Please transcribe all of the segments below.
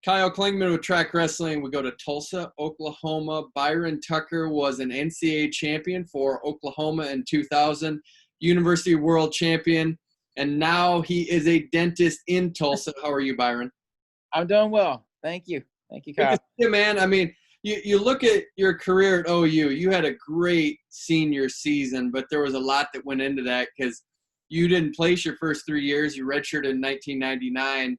Kyle Klingman with Track Wrestling. We go to Tulsa, Oklahoma. Byron Tucker was an Ncaa champion for Oklahoma in 2000, University World Champion, and now he is a dentist in Tulsa. How are you, Byron? I'm doing well. Thank you. Thank you, Kyle. Good to see you, man. I mean, you look at your career at OU. You had a great senior season, but there was a lot that went into that because you didn't place your first 3 years. You redshirted in 1999.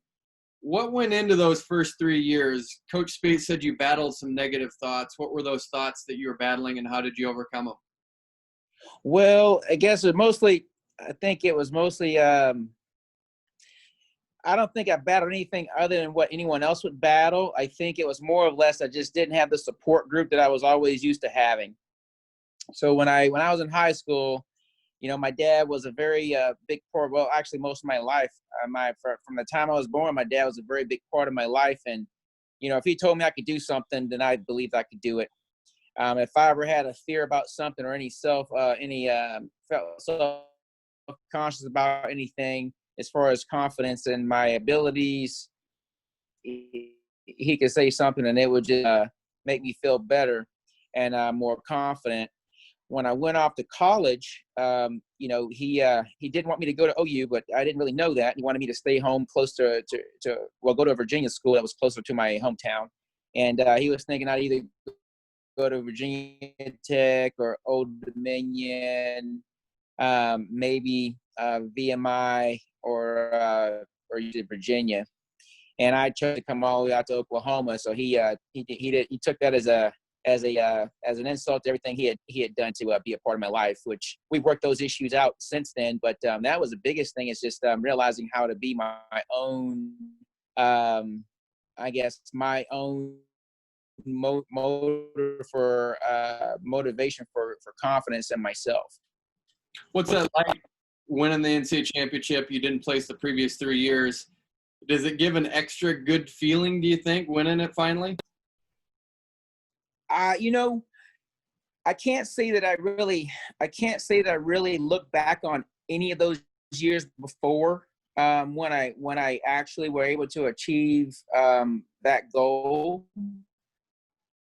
What went into those first 3 years? Coach Spates said you battled some negative thoughts. What were those thoughts that you were battling, and how did you overcome them? Well, I guess it mostly – I think it was mostly I don't think I battled anything other than what anyone else would battle. I think it was more or less I just didn't have the support group that I was always used to having. So when I was in high school, you know, my dad was a very big part. Well, actually, most of my life, from the time I was born, my dad was a very big part of my life. And you know, if he told me I could do something, then I believed I could do it. If I ever had a fear about something or any felt self-conscious about anything, as far as confidence in my abilities, he could say something and it would just make me feel better and more confident. When I went off to college, you know, he didn't want me to go to OU, but I didn't really know that. He wanted me to stay home close to go to a Virginia school that was closer to my hometown. And he was thinking I'd either go to Virginia Tech or Old Dominion, maybe VMI or Virginia. And I chose to come all the way out to Oklahoma. So he took that as an insult to everything he had done to be a part of my life, which we've worked those issues out since then. But that was the biggest thing, is just realizing how to be my own, I guess, my own motivation for confidence in myself. What's that like, winning the Ncaa Championship? You didn't place the previous 3 years. Does it give an extra good feeling, do you think, winning it finally? You know, I can't say that I really look back on any of those years before when I actually were able to achieve that goal.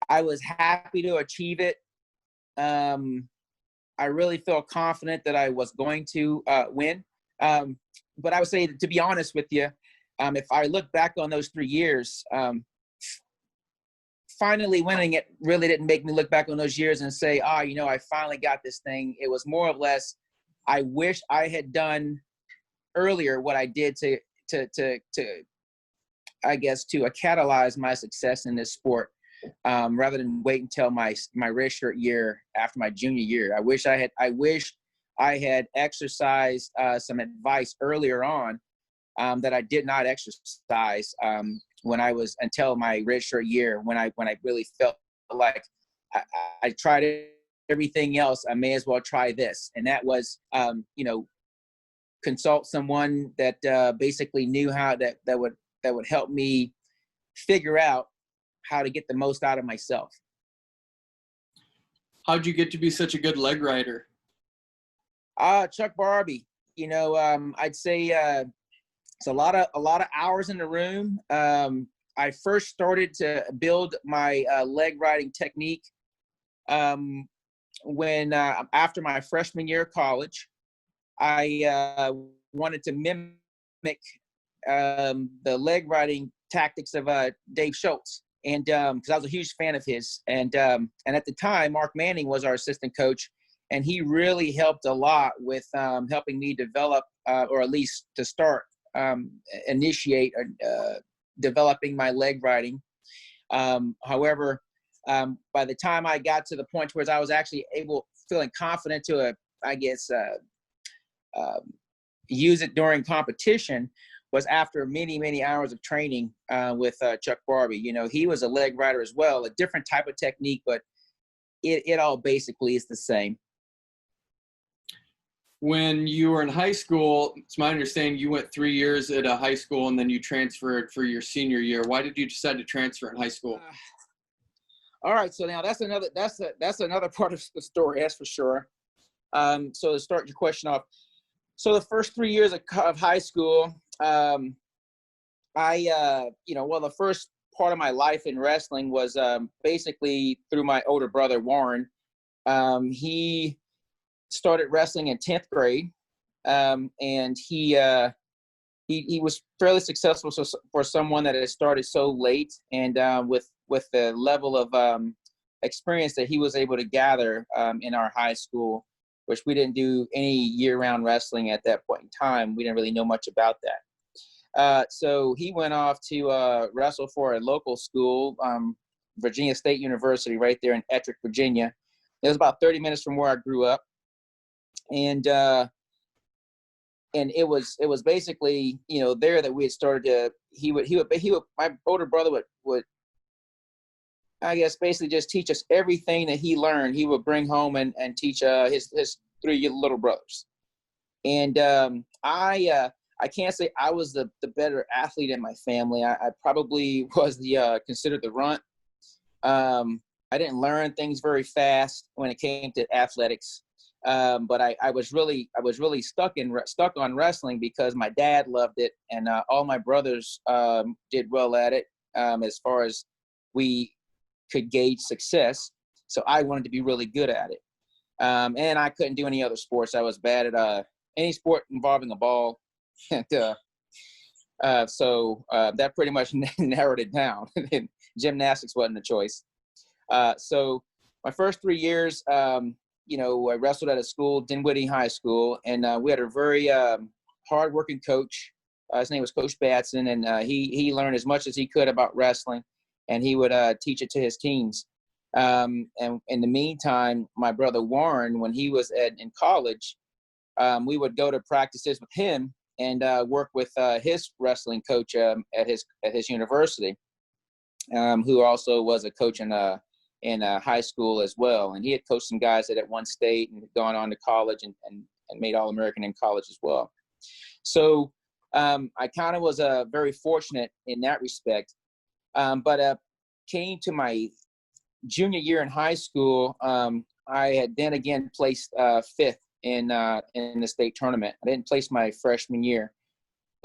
I was happy to achieve it. I really felt confident that I was going to win. But I would say, to be honest with you, if I look back on those 3 years, finally winning it really didn't make me look back on those years and say, you know, I finally got this thing. It was more or less, I wish I had done earlier what I did to I guess, to catalyze my success in this sport, rather than wait until my redshirt year after my junior year. I wish I had exercised some advice earlier on that I did not exercise until my redshirt year, when I really felt like I tried everything else. I may as well try this, and that was you know, consult someone that basically knew how that would help me figure out how to get the most out of myself. How'd you get to be such a good leg rider? Chuck Barbie. You know, I'd say it's a lot of hours in the room. I first started to build my leg riding technique when after my freshman year of college. I wanted to mimic the leg riding tactics of Dave Schultz, and because I was a huge fan of his, and at the time Mark Manning was our assistant coach, and he really helped a lot with helping me develop, or at least to start, initiate developing my leg riding. However, by the time I got to the point where I was actually feeling confident to, use it during competition, was after many, many hours of training with Chuck Barbie. You know, he was a leg rider as well, a different type of technique, but it all basically is the same. When you were in high school, it's my understanding you went 3 years at a high school and then you transferred for your senior year. Why did you decide to transfer in high school? All right, so now that's another part of the story, that's for sure. So to start your question off, so the first 3 years of high school, Well, the first part of my life in wrestling was basically through my older brother, Warren. He started wrestling in 10th grade, and he was fairly successful for someone that had started so late, and with the level of experience that he was able to gather in our high school, which we didn't do any year-round wrestling at that point in time. We didn't really know much about that. So he went off to wrestle for a local school, Virginia State University, right there in Ettrick, Virginia. It was about 30 minutes from where I grew up, and it was basically, there that we had started to. He would my older brother would I guess basically just teach us everything that he learned. He would bring home and teach his 3 little brothers. And I can't say I was the better athlete in my family. I probably was considered the runt. I didn't learn things very fast when it came to athletics. But I was really stuck on wrestling because my dad loved it, and all my brothers did well at it as far as we could gauge success. So I wanted to be really good at it. And I couldn't do any other sports. I was bad at any sport involving a ball. So that pretty much narrowed it down. Gymnastics wasn't a choice. So my first 3 years, I wrestled at a school, Dinwiddie High School, and we had a very hard-working coach. His name was Coach Batson, and he learned as much as he could about wrestling, and he would teach it to his teams. And in the meantime, my brother Warren, when he was in college, we would go to practices with him and work with his wrestling coach at his university, who also was a coach in high school as well. And he had coached some guys at one state and had gone on to college and made All-American in college as well. So I kind of was very fortunate in that respect. But came to my junior year in high school, I had then again placed fifth in the state tournament. I didn't place my freshman year,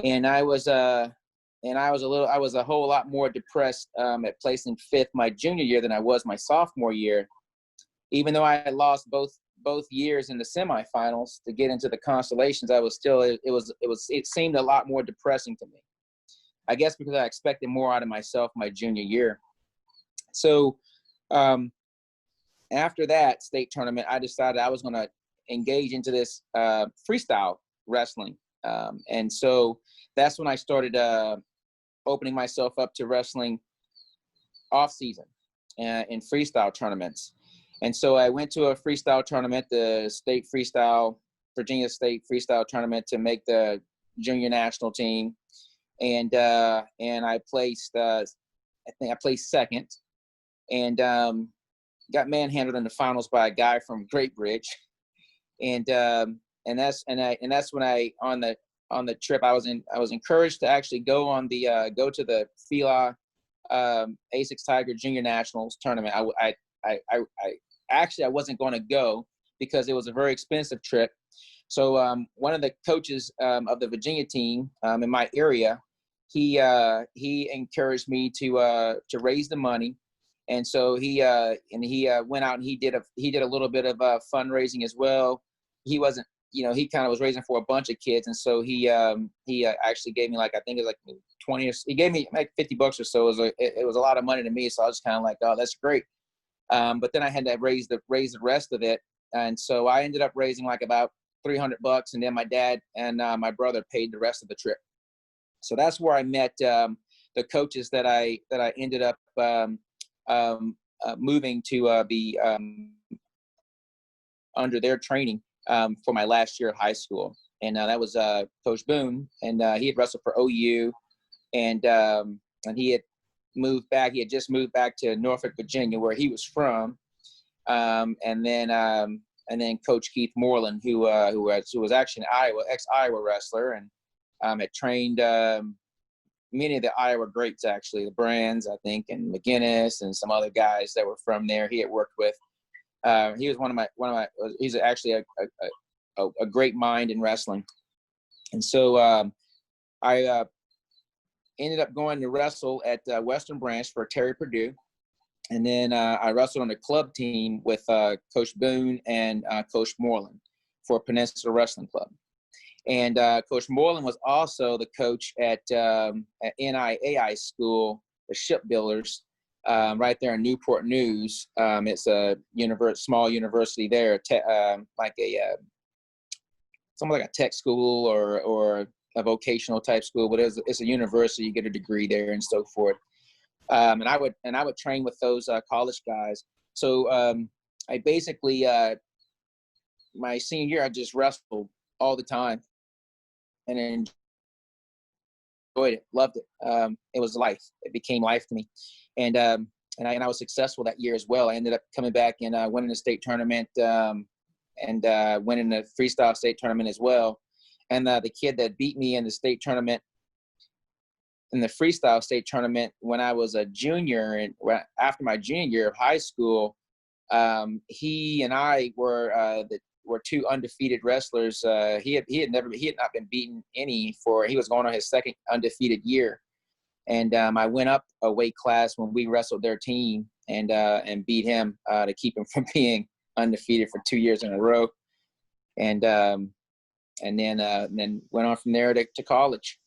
and I was a whole lot more depressed at placing fifth my junior year than I was my sophomore year. Even though I had lost both years in the semifinals to get into the constellations, I was still it seemed a lot more depressing to me. I guess because I expected more out of myself my junior year. So after that state tournament, I decided I was going to engage into this freestyle wrestling. And so that's when I started opening myself up to wrestling off season in freestyle tournaments. And so I went to a freestyle tournament, the Virginia State freestyle tournament, to make the junior national team. And I placed, I think I placed second, and got manhandled in the finals by a guy from Great Bridge. And that's when I on the trip I was encouraged to actually go to the FILA A6 Tiger Junior Nationals tournament. I wasn't going to go because it was a very expensive trip. So one of the coaches of the Virginia team in my area, he encouraged me to raise the money, and so he went out and he did a little bit of fundraising as well. He wasn't, he kind of was raising for a bunch of kids, and so he actually gave me I think it was 20. He gave me like $50 or so. It was a lot of money to me, so I was kind of like, oh, that's great. But then I had to raise the rest of it, and so I ended up raising like about $300, and then my dad and my brother paid the rest of the trip. So that's where I met the coaches that I ended up moving to be under their training for my last year of high school, and that was Coach Boone, and he had wrestled for OU, and he had moved back. He had just moved back to Norfolk, Virginia, where he was from, and then Coach Keith Moreland, who was actually an ex-Iowa wrestler, and had trained many of the Iowa greats, actually, the Brands, I think, and McGinnis, and some other guys that were from there. He had worked with. He was he's actually a great mind in wrestling, and so I ended up going to wrestle at Western Branch for Terry Purdue. And then I wrestled on the club team with Coach Boone and Coach Moreland for Peninsula Wrestling Club. And Coach Moreland was also the coach at Ncaa School, the shipbuilders, right there in Newport News. It's a small university there, like something like a tech school or a vocational type school, but it's a university. You get a degree there and so forth. And I would train with those college guys. So I basically my senior year I just wrestled all the time and enjoyed it, loved it. It was life. It became life to me, and I was successful that year as well. I ended up coming back and winning the state tournament and winning the freestyle state tournament as well. And the kid that beat me in the state tournament, in the freestyle state tournament, when I was a junior and after my junior year of high school, he and I were two undefeated wrestlers. He had not been beaten any he was going on his second undefeated year. And I went up a weight class when we wrestled their team and beat him to keep him from being undefeated for 2 years in a row. And then went on from there to college.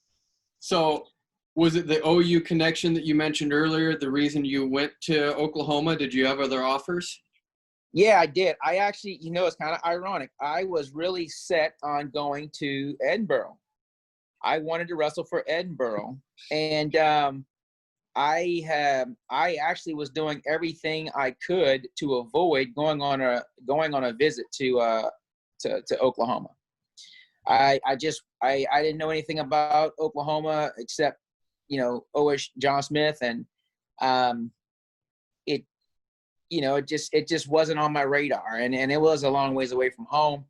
So was it the OU connection that you mentioned earlier, the reason you went to Oklahoma? Did you have other offers? Yeah, I did. I actually, it's kind of ironic. I was really set on going to Edinburgh. I wanted to wrestle for Edinburgh. And I actually was doing everything I could to avoid going on a visit to Oklahoma. I didn't know anything about Oklahoma except, OS John Smith, and it just wasn't on my radar, and it was a long ways away from home.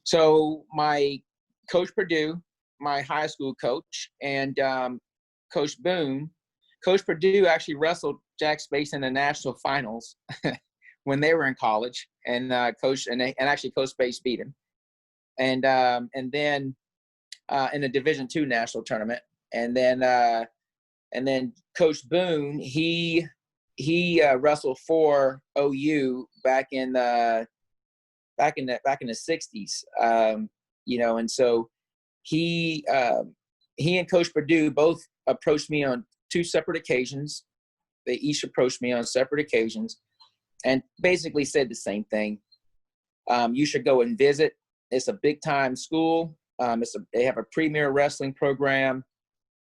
So my Coach Purdue, my high school coach, and Coach Boone, Coach Purdue actually wrestled Jack Space in the national finals when they were in college, and actually Coach Space beat him, and then in the Division II national tournament, and then Coach Boone, he wrestled for OU back in the 60s, and so he and Coach Purdue both approached me on two separate occasions. They each approached me on separate occasions and basically said the same thing. You should go and visit. It's a big time school. They have a premier wrestling program,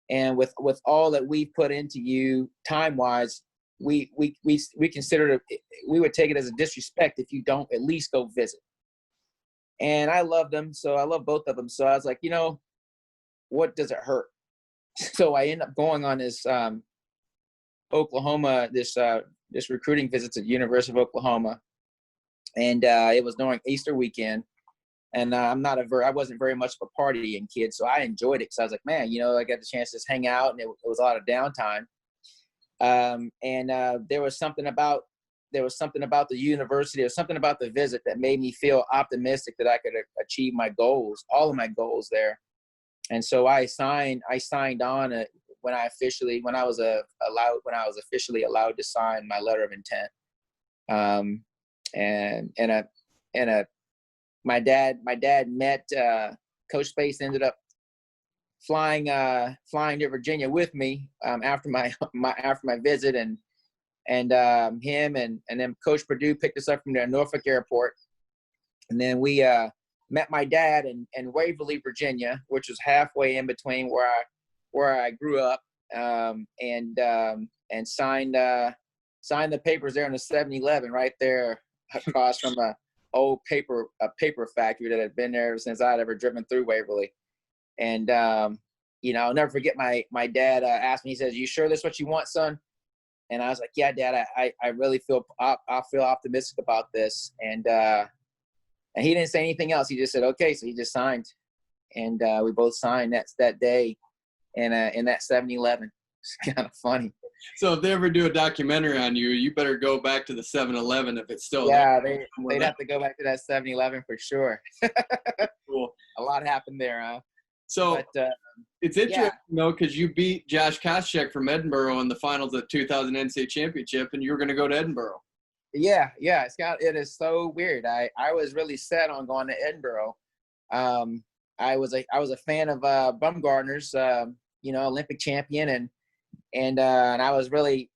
and with all that we've put into you time wise, we consider it, we would take it as a disrespect if you don't at least go visit. And I loved them, so I love both of them. So I was like, what does it hurt? So I ended up going on this Oklahoma, this recruiting visit to the University of Oklahoma, and it was during Easter weekend. And I wasn't very much of a partying kid, so I enjoyed it because I was like, man, I got the chance to just hang out, and it was a lot of downtime. There was something about the university, or something about the visit that made me feel optimistic that I could achieve my goals, all of my goals there. And so I signed on when I was officially allowed to sign my letter of intent. My dad met Coach Space, ended up flying to Virginia with me after my visit, and him and then Coach Purdue picked us up from the Norfolk airport, and then we met my dad in Waverly, Virginia, which was halfway in between where I grew up, and signed the papers there in the 7-Eleven right there across from a old paper factory that had been there since I'd ever driven through Waverly. And I'll never forget my dad asked me, he says, "You sure this is what you want, son?" And I was like, "Yeah, Dad, I really feel optimistic about this." And he didn't say anything else. He just said, "Okay." So he just signed, and we both signed that day in that 7-Eleven. It's kind of funny. So if they ever do a documentary on you, you better go back to the 7-Eleven if it's still there. Yeah, they'd have to go back to that 7-Eleven for sure. Cool. A lot happened there, huh? So It's interesting, though, because you beat Josh Koscheck from Edinburgh in the finals of the 2000 Ncaa Championship, and you were going to go to Edinburgh. Yeah. It is so weird. I was really set on going to Edinburgh. I was a fan of Bumgarner's, Olympic champion, and I was really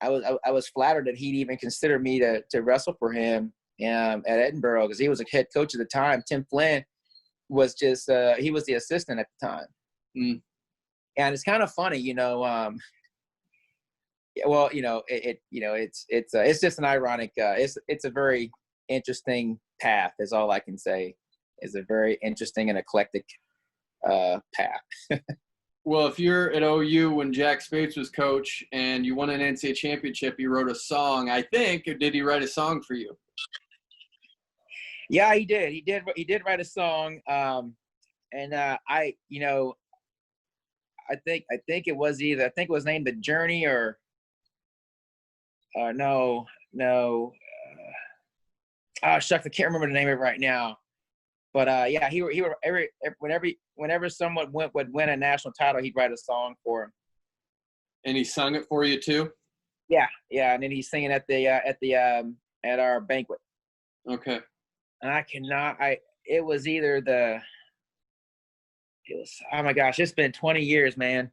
I was flattered that he'd even consider me to wrestle for him at Edinburgh, because he was a head coach at the time. Tim Flynn was just he was the assistant at the time. Mm. And it's kind of funny, it's just an ironic, it's a very interesting path, is all I can say. It's a very interesting and eclectic path. Well, if you're at OU when Jack Spates was coach and you won an Ncaa championship, you wrote a song, I think. Or did he write a song for you? Yeah, he did. He did write a song. I think it was named The Journey or no. Shucks, I can't remember the name of it right now. But he whenever someone would win a national title, he'd write a song for him. And he sung it for you too? Yeah, and then he's singing at our banquet. Okay. And oh my gosh, it's been 20 years, man.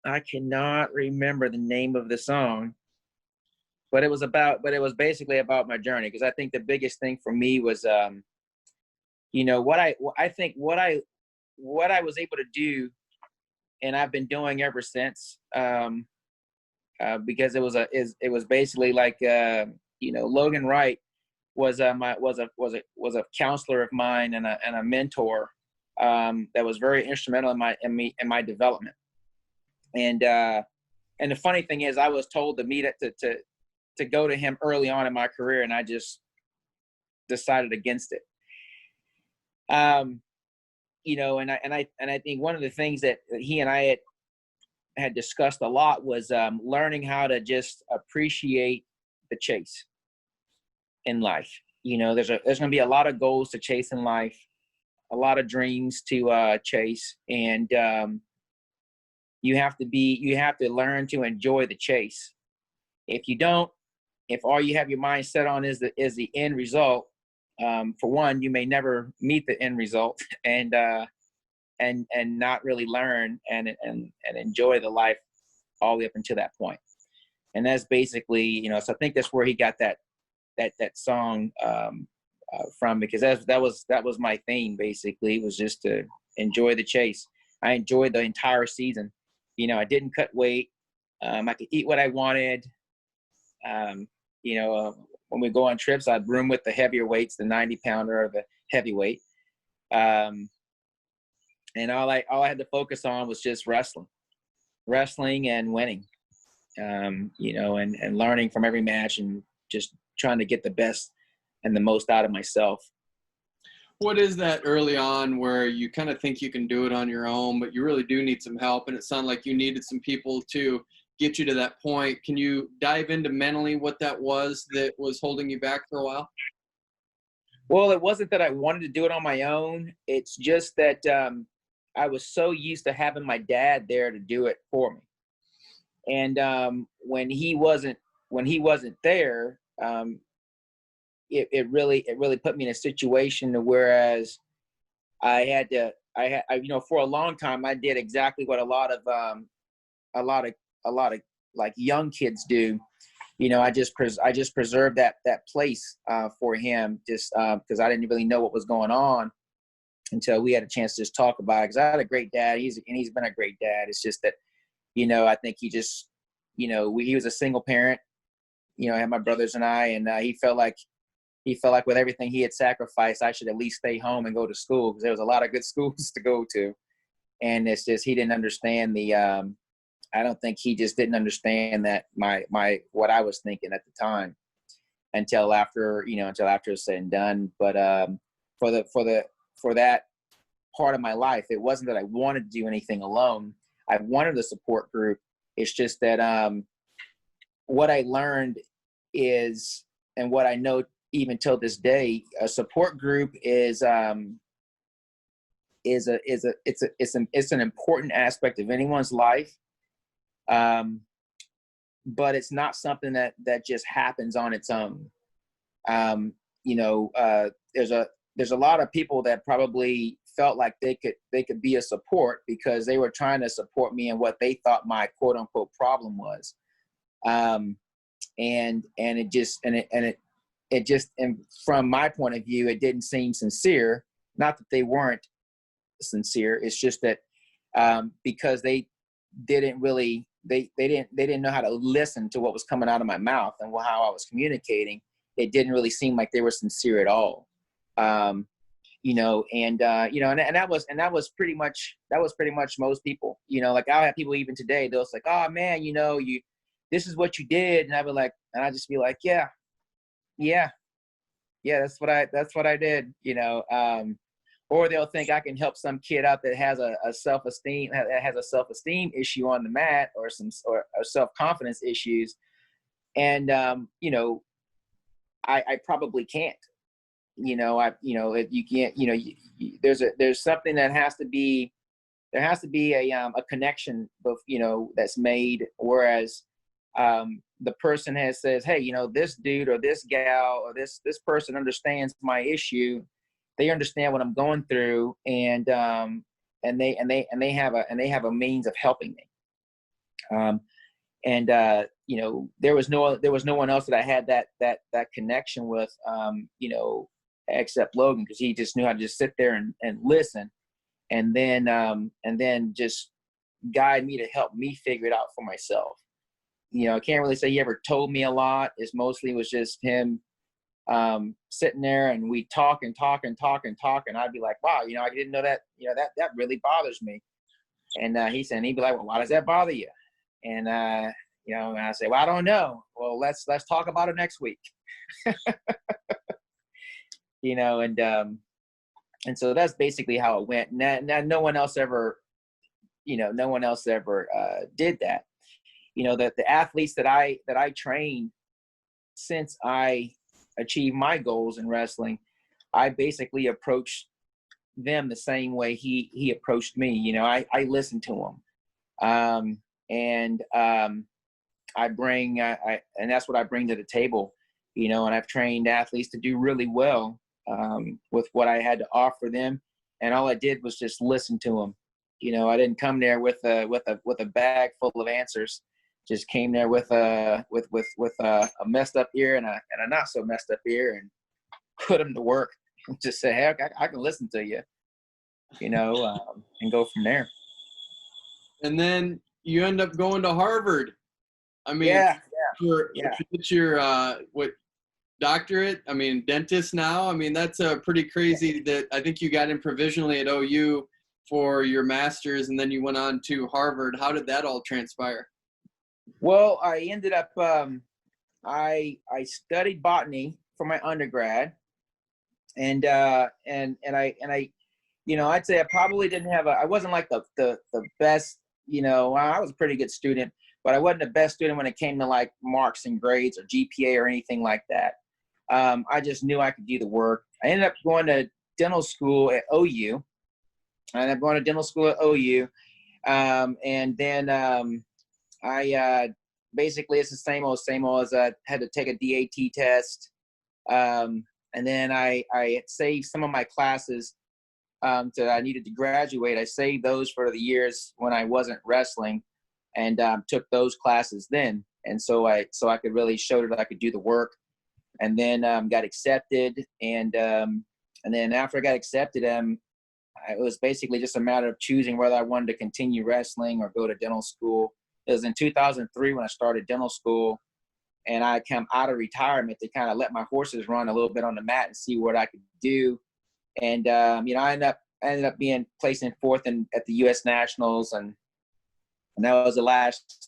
I cannot remember the name of the song. But it was basically about my journey, because I think the biggest thing for me was what I was able to do, and I've been doing ever since, because it was basically like Logan Wright was a counselor of mine and a mentor that was very instrumental in my development. And the funny thing is, I was told to meet to go to him early on in my career, and I just decided against it. And I think one of the things that he and I had discussed a lot was learning how to just appreciate the chase in life. There's going to be a lot of goals to chase in life, a lot of dreams to chase, and you have to learn to enjoy the chase. If all you have your mind set on is the end result, for one, you may never meet the end result, and not really learn and enjoy the life all the way up until that point. And that's basically, so I think that's where he got that song from, because that was my theme, basically, was just to enjoy the chase. I enjoyed the entire season. I didn't cut weight. I could eat what I wanted. When we go on trips, I'd room with the heavier weights, the 90-pounder or the heavyweight. And all I had to focus on was just wrestling and winning, and learning from every match and just trying to get the best and the most out of myself. What is that early on where you kind of think you can do it on your own, but you really do need some help? And it sounded like you needed some people to get you to that point. Can you dive into mentally what that was holding you back for a while? Well, it wasn't that I wanted to do it on my own. It's just that I was so used to having my dad there to do it for me. And when he wasn't there, it really put me in a situation to whereas I for a long time I did exactly what a lot of like young kids do. I just preserved that place for him, just because I didn't really know what was going on until we had a chance to just talk about it. Because I had a great dad, he's been a great dad. It's just that I think he just he was a single parent. I had my brothers and I, and he felt like with everything he had sacrificed, I should at least stay home and go to school, because there was a lot of good schools to go to. And it's just, he didn't understand I don't think he just didn't understand that what I was thinking at the time until after it's said and done. But for that part of my life, it wasn't that I wanted to do anything alone. I wanted a support group. It's just that what I learned is, and what I know even till this day, a support group is it's an important aspect of anyone's life. But it's not something that just happens on its own. There's a lot of people that probably felt like they could be a support because they were trying to support me in what they thought my quote unquote problem was. And from my point of view, it didn't seem sincere. Not that they weren't sincere. It's just that because they didn't really, they didn't know how to listen to what was coming out of my mouth and how I was communicating. It didn't really seem like they were sincere at all. And that was pretty much most people. Like I'll have people even today, they'll say, oh man, this is what you did. And I'd just be like, yeah, that's what I did, or they'll think I can help some kid out that has a self-esteem issue on the mat or self-confidence issues. And, I probably can't, you can't, there's something that has to be a connection, that's made. Whereas, the person says, hey, this dude or this gal or this person understands my issue. They understand what I'm going through, and they have a means of helping me. There was no one else that I had that connection with, except Logan, because he just knew how to just sit there and listen, and then just guide me to help me figure it out for myself. I can't really say he ever told me a lot. It mostly was just him sitting there, and we talk and talk and talk and talk, and I'd be like, wow, I didn't know that, that really bothers me. And he'd be like, well, why does that bother you? And and I say, well, I don't know. Well, let's talk about it next week. And so that's basically how it went. No one else ever did that. That the athletes that I trained since I achieved my goals in wrestling, I basically approached them the same way he approached me. I listened to him. And that's what I bring to the table, and I've trained athletes to do really well, with what I had to offer them. And all I did was just listen to them. I didn't come there with a bag full of answers. Just came there with a messed up ear and a not so messed up ear, and put them to work. Just say, hey, I can listen to you, and go from there. And then you end up going to Harvard. I mean, it's your doctorate. I mean, dentist now. I mean, that's pretty crazy. That I think you got in provisionally at OU for your master's, and then you went on to Harvard. How did that all transpire? Well, I ended up, I studied botany for my undergrad, and I'd say I probably didn't have I wasn't like the best, I was a pretty good student, but I wasn't the best student when it came to like marks and grades or GPA or anything like that. I just knew I could do the work. I ended up going to dental school at OU. And then, I basically it's the same old as I had to take a DAT test. And then I saved some of my classes that I needed to graduate. I saved those for the years when I wasn't wrestling, and took those classes then. And so I could really show that I could do the work. And then got accepted. And then after I got accepted, it was basically just a matter of choosing whether I wanted to continue wrestling or go to dental school. It was in 2003 when I started dental school, and I came out of retirement to kind of let my horses run a little bit on the mat and see what I could do. And I ended up being placed in fourth at the U.S. Nationals, and that was the last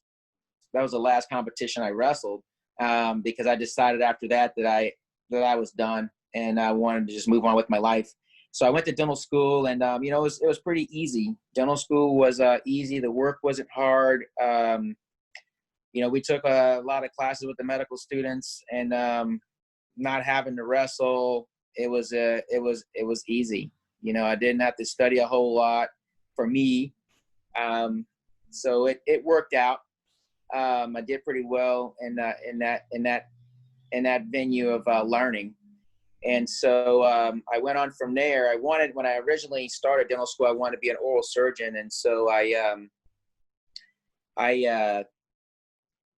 competition I wrestled, because I decided after that I was done and I wanted to just move on with my life. So I went to dental school, and it was pretty easy. Dental school was easy. The work wasn't hard. We took a lot of classes with the medical students, and not having to wrestle, it was easy. You know, I didn't have to study a whole lot for me. So it worked out. I did pretty well in that venue of learning. And so I went on from there. When I originally started dental school, I wanted to be an oral surgeon. And so I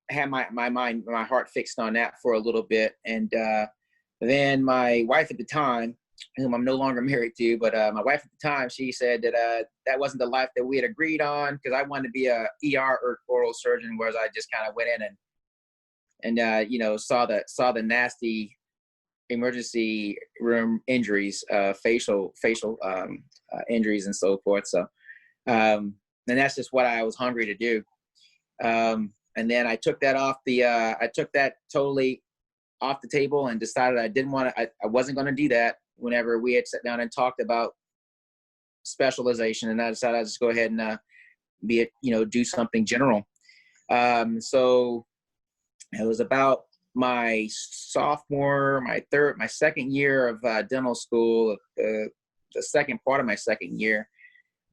had my heart fixed on that for a little bit. And then my wife at the time, whom I'm no longer married to, but my wife at the time, she said that that wasn't the life that we had agreed on, because I wanted to be a ER or oral surgeon, whereas I just kind of went in and you know, saw the nasty emergency room injuries, facial injuries and so forth. So and that's just what I was hungry to do. And then I took that totally off the table and decided I wasn't going to do that whenever we had sat down and talked about specialization. And I decided I'd just go ahead and do something general. So it was about my second year of dental school, the second part of my second year,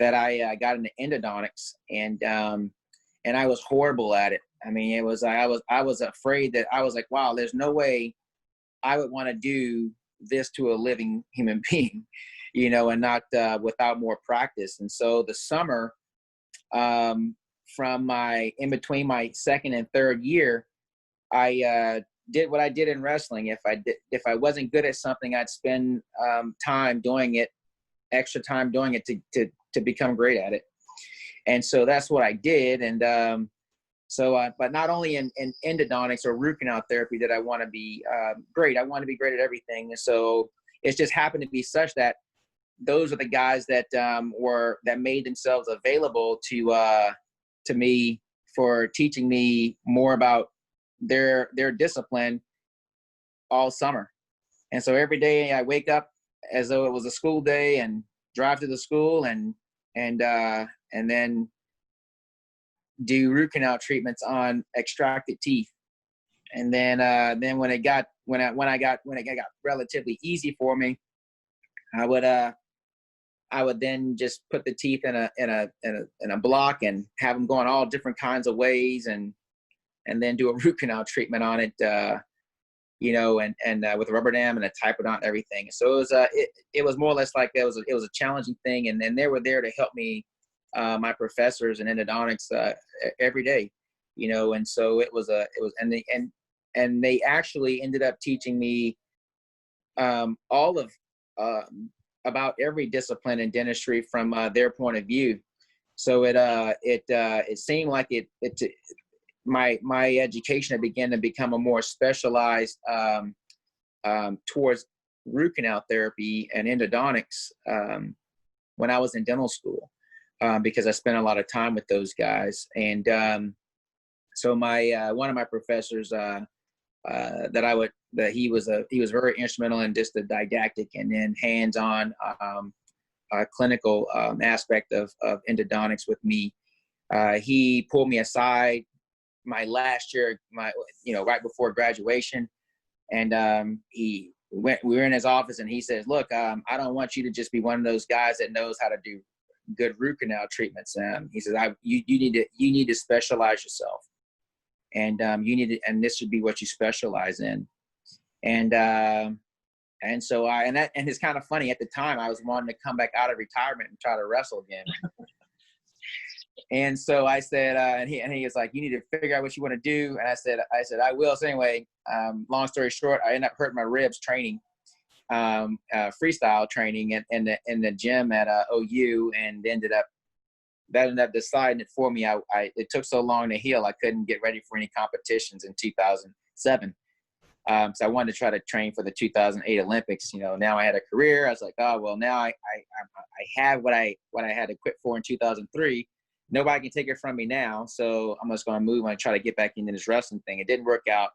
that I got into endodontics, and I was horrible at it. I mean, I was afraid that I was like, wow, there's no way I would want to do this to a living human being, you know, and not without more practice. And so the summer, from in between my second and third year, I did what I did in wrestling. If I wasn't good at something, I'd spend extra time doing it to become great at it. And so that's what I did. And but not only in endodontics or root canal therapy did I want to be great. I want to be great at everything. And so it just happened to be such that those are the guys that made themselves available to me for teaching me more about their discipline all summer. And so every day I wake up as though it was a school day and drive to the school and then do root canal treatments on extracted teeth. And then when it got relatively easy for me, I would then just put the teeth in a block and have them going all different kinds of ways, and then do a root canal treatment on it, and with a rubber dam and a typodont and everything. So it was more or less like it was a challenging thing, and they were there to help me, my professors in endodontics, every day, you know. And so and they actually ended up teaching me all of about every discipline in dentistry from their point of view. So it seemed like my education had began to become a more specialized towards root canal therapy and endodontics when I was in dental school, because I spent a lot of time with those guys. And so my one of my professors he was very instrumental in just the didactic and then hands-on clinical aspect of endodontics with me. He pulled me aside my last year, right before graduation, and we were in his office, and he says, "Look, I don't want you to just be one of those guys that knows how to do good root canal treatments." He says, "You need to specialize yourself, and and this should be what you specialize in." And so and it's kind of funny, at the time I was wanting to come back out of retirement and try to wrestle again. And so I said, and he was like, "You need to figure out what you want to do." And I said, "I will." So anyway, long story short, I ended up hurting my ribs training, freestyle training in the gym at OU, and ended up deciding it for me. It took so long to heal, I couldn't get ready for any competitions in 2007. So I wanted to try to train for the 2008 Olympics. You know, now I had a career. I was like, oh well, now I have what I had to quit for in 2003. Nobody can take it from me now. So I'm just going to move and try to get back into this wrestling thing. It didn't work out.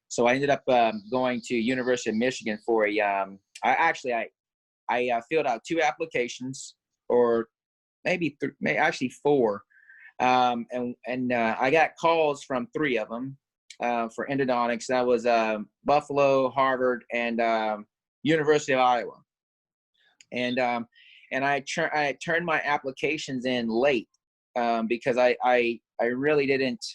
So I ended up going to University of Michigan for I filled out 2 applications, or maybe actually 4. And I got calls from 3 of them for endodontics. That was Buffalo, Harvard, and University of Iowa. And and I turned my applications in late because I really didn't.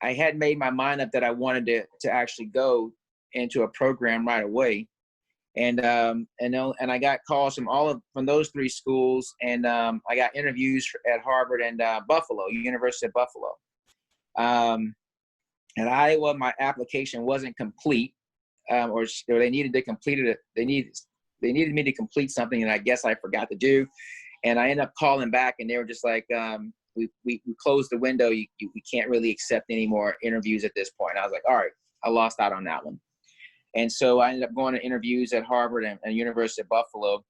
I had made my mind up that I wanted to actually go into a program right away, and I got calls from those three schools, and I got interviews at Harvard and Buffalo, University of Buffalo. And Iowa, my application wasn't complete, or they needed to complete it. They needed me to complete something, and I guess I forgot to do. And I ended up calling back, and they were just like, we closed the window. We can't really accept any more interviews at this point. And I was like, all right, I lost out on that one. And so I ended up going to interviews at Harvard and University of Buffalo.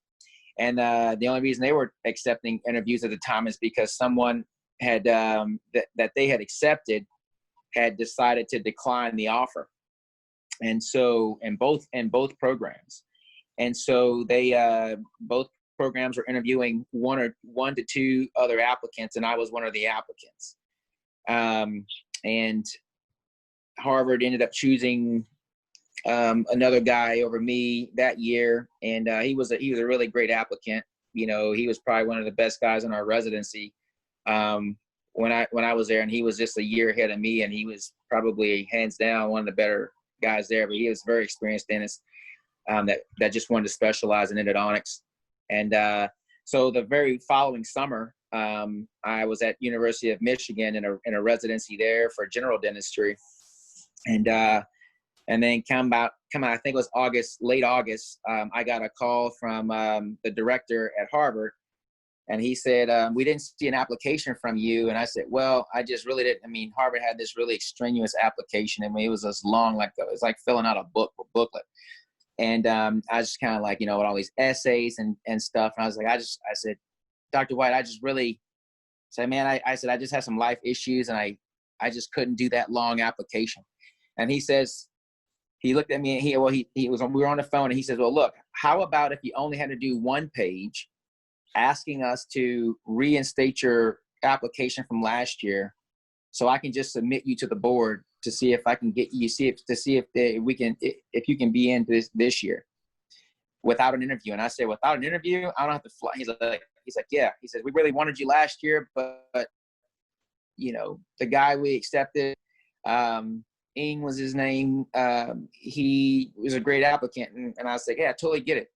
And the only reason they were accepting interviews at the time is because someone had that they had accepted had decided to decline the offer. And so in both programs. And so they both programs were interviewing one to two other applicants, and I was one of the applicants. And Harvard ended up choosing another guy over me that year, and he was a really great applicant. You know, he was probably one of the best guys in our residency when I was there, and he was just a year ahead of me, and he was probably hands down one of the better guys there. But he was a very experienced dentist that just wanted to specialize in endodontics. And so the very following summer, I was at University of Michigan in a residency there for general dentistry, and then I think it was late August, I got a call from the director at Harvard, and he said, we didn't see an application from you. And I said, well, I just really didn't. I mean, Harvard had this really extraneous application. I mean, it was as long, it was like filling out a booklet. And I was just kind of like, with all these essays and stuff. And I was like, I said, Dr. White, I just really said, man, I said, I just had some life issues, and I just couldn't do that long application. And he says, he looked at me, and we were on the phone, and he says, well, look, how about if you only had to do one page asking us to reinstate your application from last year, so I can just submit you to the board to see if I can get you, if you can be in this year without an interview. And I said, without an interview, I don't have to fly. He's like, yeah. He said, we really wanted you last year, but the guy we accepted, Ing was his name. He was a great applicant. And I was like, yeah, I totally get it.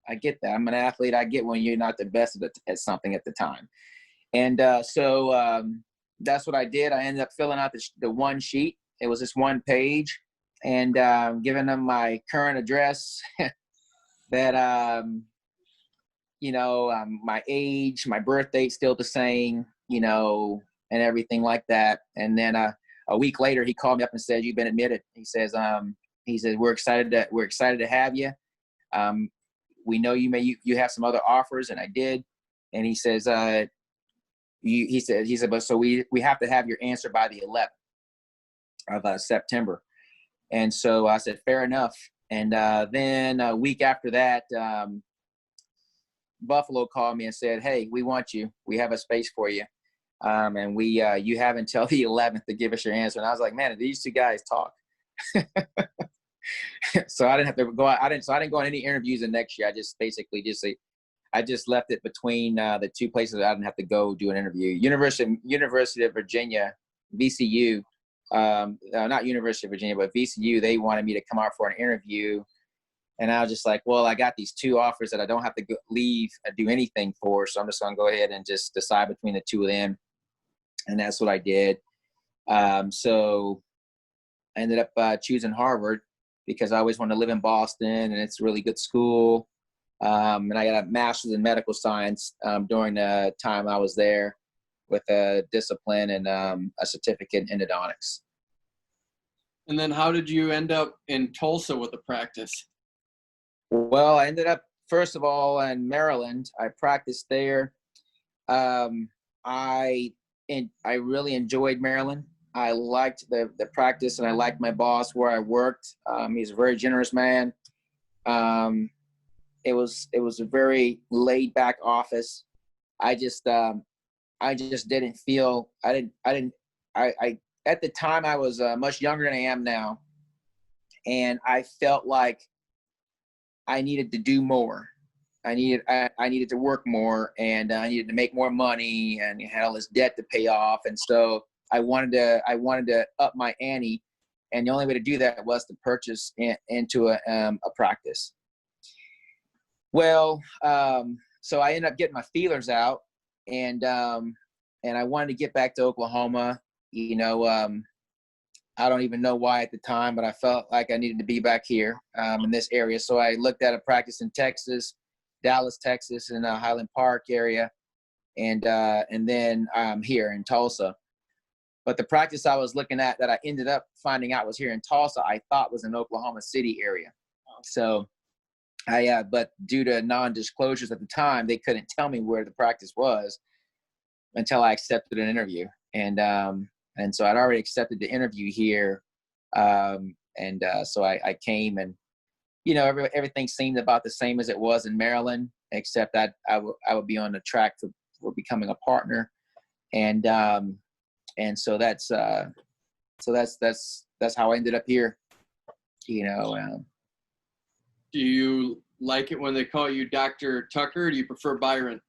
I get that. I'm an athlete. I get when you're not the best at something at the time. And so that's what I did. I ended up filling out the one sheet. It was just one page, and giving them my current address, that my age, my birth date still the same, and everything like that. And then a week later, he called me up and said, "You've been admitted." He says, "We're excited to have you. We know you have some other offers," and I did. And he says, he said, but so we have to have your answer by the 11th of September. And so I said, fair enough. And then a week after that, Buffalo called me and said, hey, we want you. We have a space for you. And you have until the 11th to give us your answer. And I was like, man, these two guys talk. So I didn't have to go out. I didn't go on any interviews the next year. I just basically I just left it between the two places that I didn't have to go do an interview. University of Virginia, VCU, not University of Virginia, but VCU, they wanted me to come out for an interview. And I was just like, well, I got these two offers that I don't have to leave and do anything for. So I'm just going to go ahead and just decide between the two of them. And that's what I did. So I ended up choosing Harvard because I always wanted to live in Boston, and it's a really good school. And I got a master's in medical science during the time I was there, with a discipline and a certificate in endodontics. And then how did you end up in Tulsa with the practice? Well, I ended up, first of all, in Maryland. I practiced there. I really enjoyed Maryland. I liked the practice, and I liked my boss where I worked. He's a very generous man. It was a very laid back office. I just didn't feel, I at the time I was much younger than I am now. And I felt like I needed to do more. I needed to work more, and I needed to make more money, and had all this debt to pay off. And so I wanted to up my ante, and the only way to do that was to purchase into a practice. Well, so I ended up getting my feelers out, and I wanted to get back to Oklahoma. I don't even know why at the time, but I felt like I needed to be back here in this area. So I looked at a practice in Texas, Dallas, Texas, in the Highland Park area, and then here in Tulsa. But the practice I was looking at that I ended up finding out was here in Tulsa, I thought was in Oklahoma City area. So but due to non-disclosures at the time, they couldn't tell me where the practice was until I accepted an interview. And so I'd already accepted the interview here. So I came, and, everything seemed about the same as it was in Maryland, except that I would be on the track for becoming a partner. And so that's how I ended up here, Do you like it when they call you Dr. Tucker, or do you prefer Byron?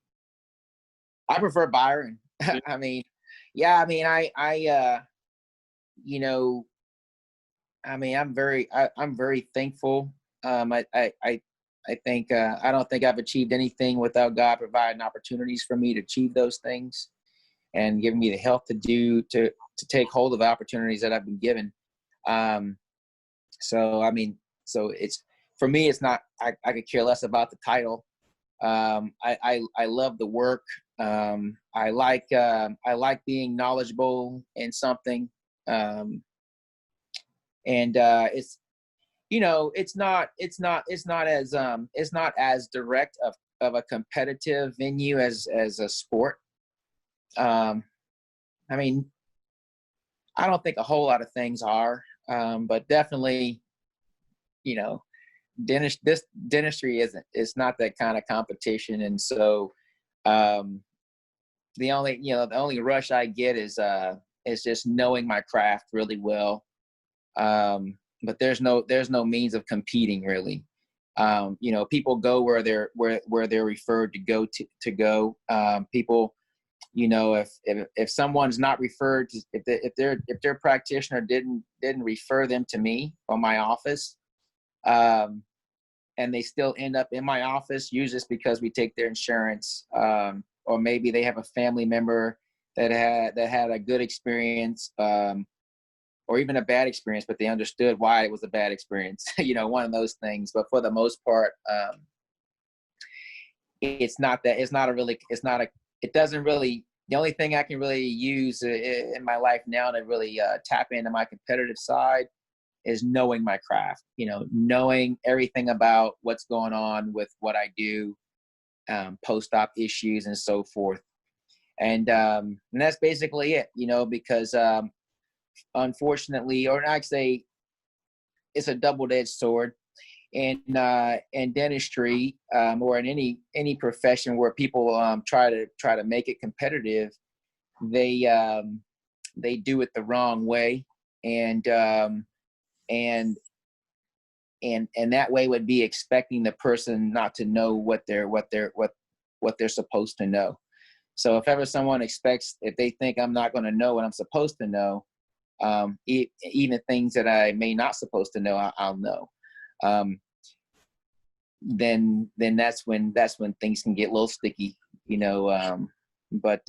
I prefer Byron. I'm very thankful. I think I don't think I've achieved anything without God providing opportunities for me to achieve those things, and giving me the help to take hold of opportunities that I've been given. So it's, for me, it's not, I could care less about the title. I love the work. I like being knowledgeable in something. It's, it's not as direct of a competitive venue as a sport. I don't think a whole lot of things are, but definitely, dentistry it's not that kind of competition. And so, the only rush I get is just knowing my craft really well. But there's no means of competing really. People go where they're referred to go to go. People, if someone's not referred to, if their practitioner didn't refer them to me or my office, and they still end up in my office, usually it's because we take their insurance, or maybe they have a family member that had a good experience, or even a bad experience, but they understood why it was a bad experience. One of those things. But for the most part, it doesn't really. The only thing I can really use in my life now to really tap into my competitive side is knowing my craft, knowing everything about what's going on with what I do, post-op issues and so forth. And that's basically it, because unfortunately, or I'd say it's a double-edged sword in dentistry, or in any profession where people try to make it competitive. They do it the wrong way. And that way would be expecting the person not to know what they're supposed to know. So if ever someone if they think I'm not going to know what I'm supposed to know, even things that I may not supposed to know, I'll know. Then that's when things can get a little sticky, but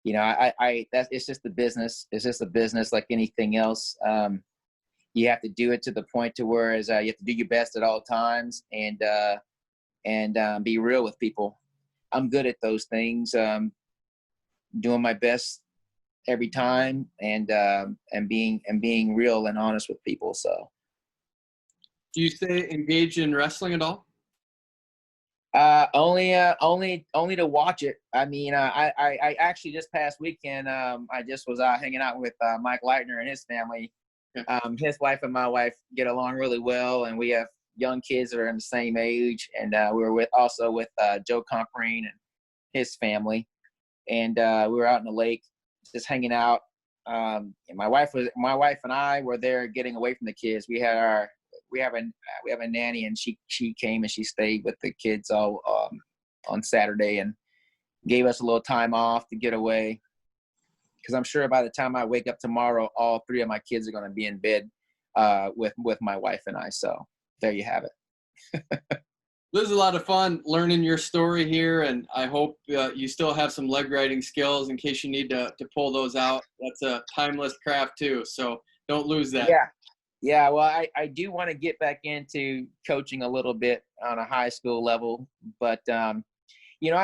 it's just the business. It's just a business like anything else. You have to do it to the point to where you have to do your best at all times, and be real with people. I'm good at those things. Doing my best every time, and being real and honest with people. So, do you stay engaged in wrestling at all? Only to watch it. I actually this past weekend, I just was hanging out with Mike Leitner and his family. His wife and my wife get along really well, and we have young kids that are in the same age. And we were also with Joe Comparine and his family, and we were out in the lake just hanging out. And my wife and I were there getting away from the kids. We had we have a nanny, and she came and she stayed with the kids all on Saturday and gave us a little time off to get away. Because I'm sure by the time I wake up tomorrow, all three of my kids are going to be in bed with my wife and I. So there you have it. This is a lot of fun learning your story here, and I hope you still have some leg riding skills in case you need to pull those out. That's a timeless craft too, so don't lose that. Yeah. Well, I do want to get back into coaching a little bit on a high school level, but I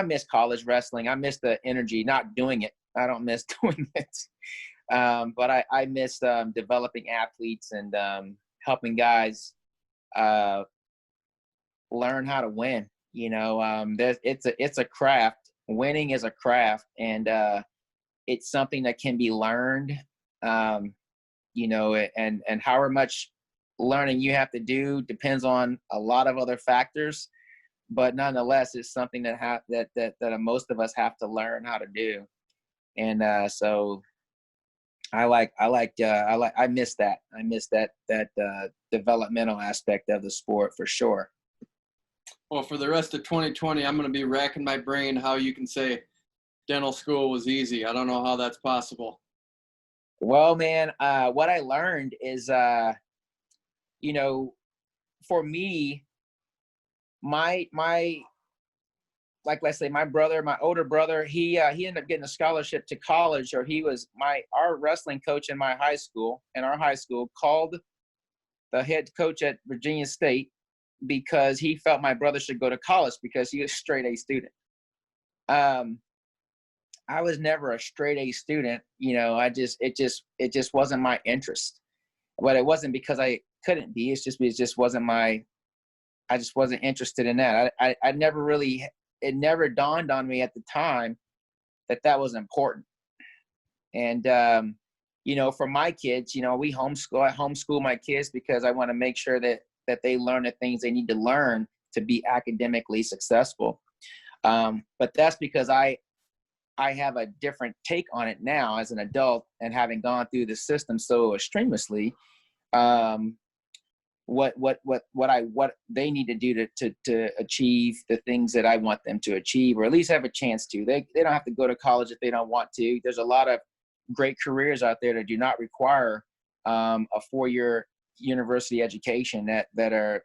miss college wrestling. I miss the energy, not doing it. I don't miss doing it, but I miss developing athletes and helping guys learn how to win. It's a craft. Winning is a craft, and it's something that can be learned. And however much learning you have to do depends on a lot of other factors, but nonetheless, it's something that most of us have to learn how to do. And so I miss that. I miss that developmental aspect of the sport for sure. Well, for the rest of 2020, I'm going to be racking my brain how you can say dental school was easy. I don't know how that's possible. Well, man, what I learned is, for me, my like, let's say my older brother, he ended up getting a scholarship to college, or he was our wrestling coach in our high school called the head coach at Virginia State because he felt my brother should go to college because he was a straight A student. I was never a straight A student. It just wasn't my interest. But it wasn't because I couldn't be. It just wasn't I just wasn't interested in that. I never really, it never dawned on me at the time that was important. And, for my kids, I homeschool my kids because I want to make sure that they learn the things they need to learn to be academically successful. But that's because I have a different take on it now as an adult and having gone through the system so strenuously. What they need to do to achieve the things that I want them to achieve, or at least have a chance to. They don't have to go to college if they don't want to. There's a lot of great careers out there that do not require a 4-year university education that are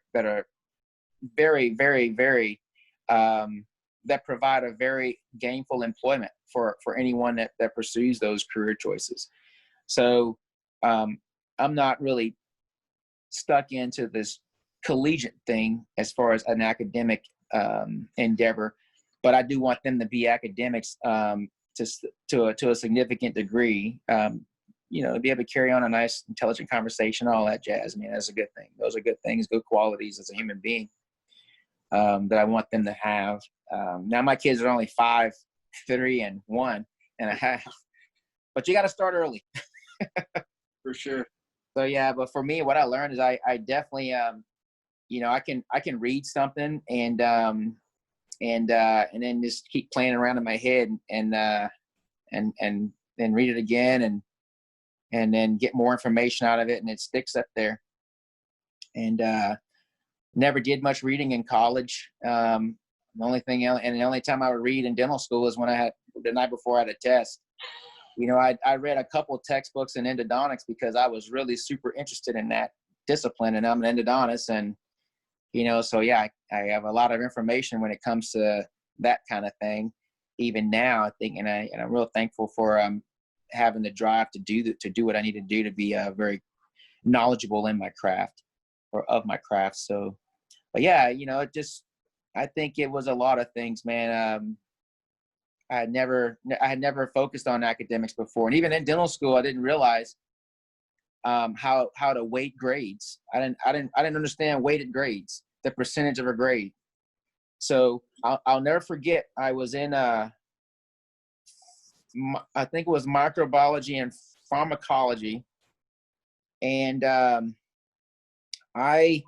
very, very, very that provide a very gainful employment for anyone that pursues those career choices. So I'm not really stuck into this collegiate thing as far as an academic endeavor, but I do want them to be academics to a significant degree, to be able to carry on a nice, intelligent conversation, all that jazz. I mean, that's a good thing. Those are good things, good qualities as a human being that I want them to have. Now my kids are only 5, 3, and 1.5, but you got to start early. For sure. So yeah, but for me, what I learned is I definitely, I can read something and then just keep playing around in my head and then read it again and then get more information out of it, and it sticks up there. And never did much reading in college. The only time I would read in dental school is when I had the night before I had a test. I read a couple textbooks in endodontics because I was really super interested in that discipline, and I'm an endodontist, and so yeah, I have a lot of information when it comes to that kind of thing. Even now, I think, and I'm real thankful for having the drive to do what I need to do to be very knowledgeable in my craft or of my craft. So, but yeah, I think it was a lot of things, man. I had never focused on academics before, and even in dental school, I didn't realize how to weight grades. I didn't understand weighted grades, the percentage of a grade. So I'll never forget. I was in I think it was microbiology and pharmacology, and I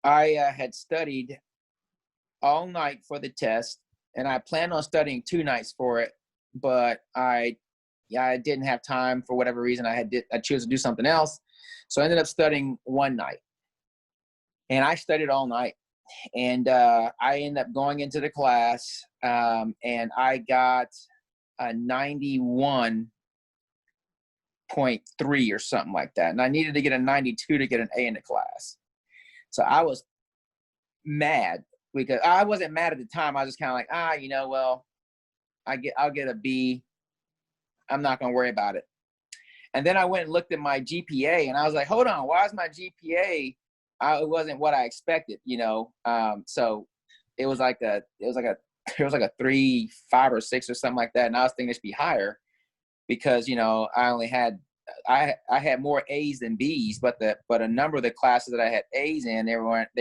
had studied all night for the test. And I planned on studying 2 nights for it, but I I didn't have time for whatever reason. I chose to do something else. So I ended up studying one night, and I studied all night. And I ended up going into the class, and I got a 91.3 or something like that. And I needed to get a 92 to get an A in the class. So I was mad, because I wasn't mad at the time. I was just kind of like, well, I'll get a B. I'm not going to worry about it. And then I went and looked at my GPA, and I was like, hold on, why is my GPA? It wasn't what I expected, so it was like a 3, 5, or 6 or something like that. And I was thinking it should be higher, because, I had more A's than B's, but a number of the classes that I had A's in, they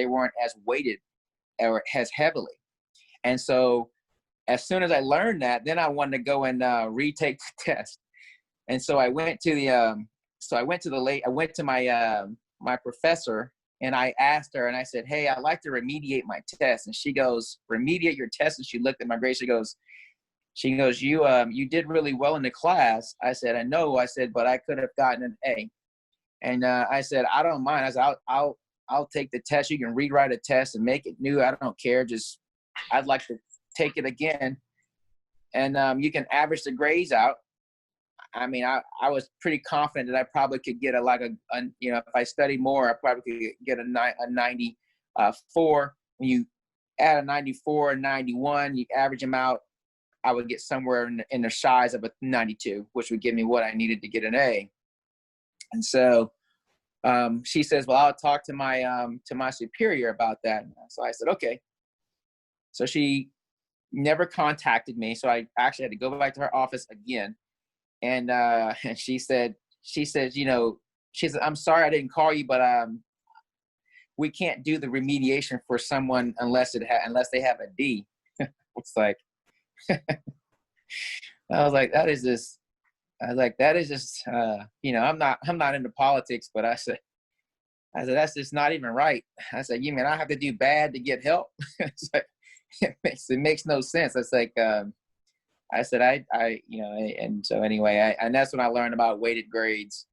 weren't as weighted or as heavily. And so as soon as I learned that, then I wanted to go and retake the test. And so I went to my professor, and I asked her, and I said, hey, I'd like to remediate my test. And she goes, remediate your test? And she looked at my grade. She goes, you did really well in the class. I said, I know. I said, but I could have gotten an A. And I said, I don't mind. I said, I'll take the test. You can rewrite a test and make it new. I don't care. I'd like to take it again. And you can average the grades out. I mean, I was pretty confident that I probably could get if I studied more, I probably could get a 94. When you add a 94 and 91, you average them out, I would get somewhere in the size of a 92, which would give me what I needed to get an A. And so she says, well, I'll talk to my superior about that. So I said, okay. So she never contacted me. So I actually had to go back to her office again. And she said, I'm sorry I didn't call you, but we can't do the remediation for someone unless they have a D. It's like, I was like, that is just, I'm not into politics, but I said, that's just not even right. I said, you mean I have to do bad to get help? It's like, it makes no sense. It's like, I said, and so anyway, and that's when I learned about weighted grades,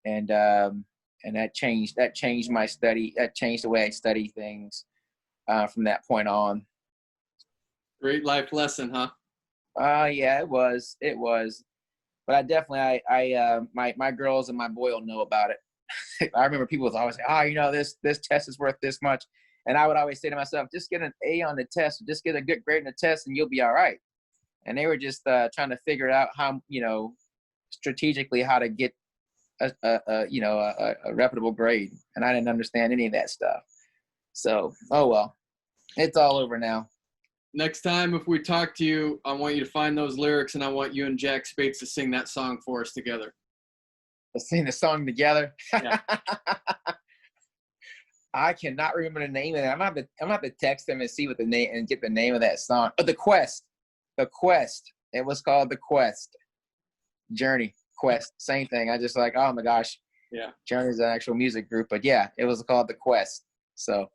and that changed my study. That changed the way I study things from that point on. Great life lesson, huh? Yeah, it was. But I definitely, my girls and my boy will know about it. I remember people would always say, this test is worth this much. And I would always say to myself, just get an A on the test, just get a good grade in the test, and you'll be all right. And they were just trying to figure out how, strategically how to get a reputable grade. And I didn't understand any of that stuff. So, oh well, it's all over now. Next time, if we talk to you, I want you to find those lyrics, and I want you and Jack Spates to sing that song for us together. Let's sing the song together. Yeah. I cannot remember the name of it. I'm gonna have to text them and see what the name and get the name of that song. Oh, The Quest. The Quest. It was called The Quest. Journey. Quest. Same thing. I just like, oh my gosh. Yeah. Journey's an actual music group, but yeah, it was called The Quest. So